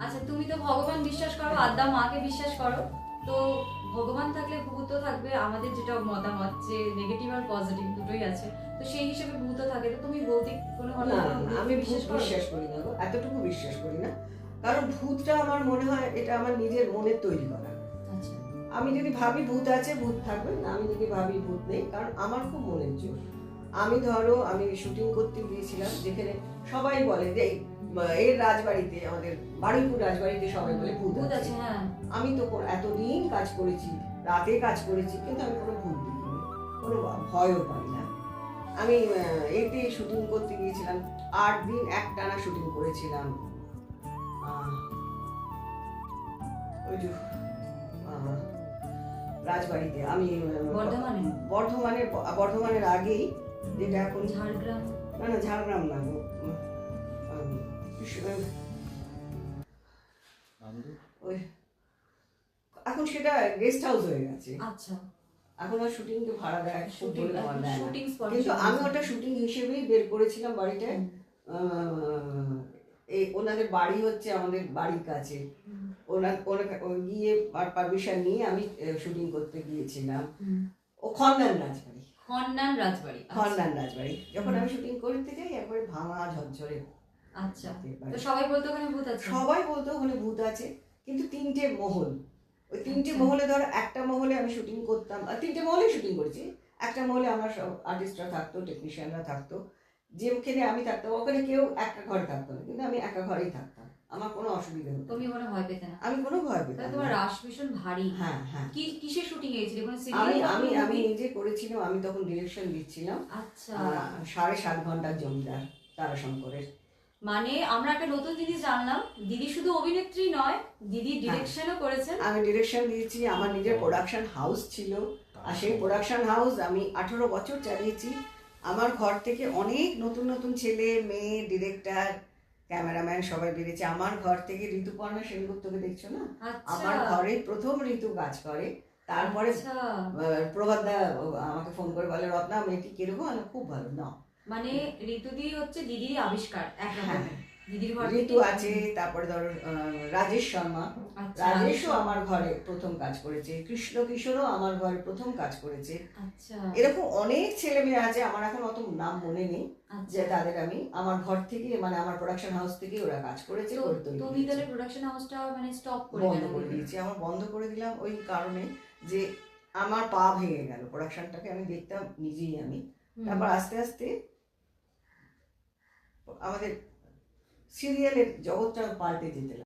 আচ্ছা, তুমি তো ভগবান বিশ্বাস করো, আদ্যা মাকে বিশ্বাস করো, তো ভগবান থাকলে ভূত থাকবে, আমাদের যেটা মতামত যে নেগেটিভ আর পজিটিভ দুটোই আছে, তো সেই হিসেবে ভূত থাকে। তো তুমি ভৌতিক কোনো না ঘটনা না না, আমি ভূত বিশ্বাস করি না গো, এতটুকু বিশ্বাস করি না। কারণ ভূতটা আমার মনে হয় এটা আমার নিজের মনের তৈরি করা। আচ্ছা, আমি যদি ভাবি ভূত আছে, ভূত থাকবে না, আমি যদি ভাবি ভূত নেই, কারণ আমার খুব মনের জোর। আমি ধরো আমি শুটিং করতে গিয়েছিলাম, যেখানে সবাই বলে যে এর রাজবাড়িতে, আমাদের বারুইপুর রাজবাড়িতে সবাই বলে ভূত ভূত আছে। আছে, হ্যাঁ। আমি তো এতদিন কাজ করেছি, রাতে কাজ করেছি, কিন্তু আমি কোনো ভূত দেখিনি, কোনো ভয়ও পাই না। আমি এতে শুটিং করতে গিয়েছিলাম, 8 দিন একটানা শুটিং করেছিলাম। ওই যে রাজবাড়িতে আমি বর্ধমানে? বর্ধমানের আগেই, যেটা এখন ঝাড়গ্রাম? না না, ঝাড়গ্রাম না গো, ওই এখন সেটা গেস্ট হাউস হয়ে গেছে। আচ্ছা, এখন আর শুটিং তো ভাড়া দেয়, খুব শুটিং বলে দেয় না। শুটিং স্পট, কিন্তু আমি ওটা শুটিং হিসেবেই বের করেছিলাম বাড়িটা। এই ওনাদের বাড়ি হচ্ছে আমাদের বাড়ির কাছে। গিয়ে পারমিশন নিয়ে আমি শুটিং করতে গিয়েছিলাম। ও খন্দান রাজবাড়ি। খন্ডান রাজবাড়ি, খন্দান রাজবাড়ি যখন আমি শুটিং করতে যাই, একবারে ভাঙা ঝরঝরে। আচ্ছা, তো সবাই বলতো ওখানে ভূত আছে? সবাই বলতো ওখানে ভূত আছে, কিন্তু 3টে মহল। ওই 3টে আচ্ছা। মহলে ধরো একটা মহলে আমি শুটিং করতাম, 3টে মহলে শুটিং করেছি। একটা মহলে আমার সব আর্টিস্টরা থাকতো, টেকনিশিয়ানরা থাকতো, যেখানে আমি থাকতাম ওখানে কেউ একটা ঘরে থাকতো না, কিন্তু আমি একা ঘরেই থাকতাম, আমার কোনো অসুবিধা হতো না। তুমি ওখানে ভয় পেতে না? আমি কোনো ভয় পেতাম তাহলে না। তোমার রাশ ভীষণ ভারী। হ্যাঁ হ্যাঁ। কিসের শুটিং হয়েছিল কোনো আমি সিরিয়াল? আমি আমি নিজে করেছিলাম, আমি তখন ডিরেকশন দিচ্ছিলাম। আচ্ছা, 7.5 ঘন্টার জমিদার, তারাশঙ্করের। মানে আমরা একটা নতুন জিনিস জানলাম, দিদি শুধু অভিনেত্রী নয়, দিদি ডিরেকশনও করেছেন। আমি ডিরেকশন দিয়েছি, আমার নিজের প্রোডাকশন হাউস ছিল, আর সেই প্রোডাকশন হাউস আমি 18 বছর চালিয়েছি। আমার ঘর থেকে অনেক নতুন নতুন ছেলে মেয়ে, ডিরেক্টর, ক্যামেরাম্যান সবাই বেরিয়েছে। আমার ঘর থেকে ঋতুপর্ণা সেনগুপ্তকে দেখছো না, আচ্ছা, আমার ঘরে প্রথম ঋতু কাজ করে। তারপরে আচ্ছা, প্রভাত দা আমাকে ফোন করে বলে, রত্না মেয়েটি কিরকম? আমি খুব ভালো না। মানে ঋতুদি হচ্ছে দিদির আবিষ্কার এক হ্যাঁ, রকমের, দিদির ঘর ঋতু আছে, তারপরে ধরো রাজেশ শর্মা, আচ্ছা, রাজেশও আমার ঘরে প্রথম কাজ করেছে, কৃষ্ণ কিশোরও আমার ঘরে প্রথম কাজ করেছে। আচ্ছা, এরকম অনেক ছেলে মেয়ে আছে, আমার এখন অত নাম মনে নেই, আচ্ছা। যে তাদের আমি আমার ঘর থেকে, মানে আমার প্রোডাকশন হাউস থেকে ওরা কাজ করেছে, করে তৈরি তুমি করেছে। তাহলে প্রোডাকশন হাউসটা মানে স্টপ করে বন্ধ দিলে? করে দিয়েছি, আমার বন্ধ করে দিলাম ওই কারণে যে আমার পা ভেঙে গেল, প্রোডাকশনটাকে আমি দেখতাম নিজেই আমি। তারপর আস্তে আস্তে আমাদের সিরিয়ালের জগৎটা পাল্টে যেতে লাগলো।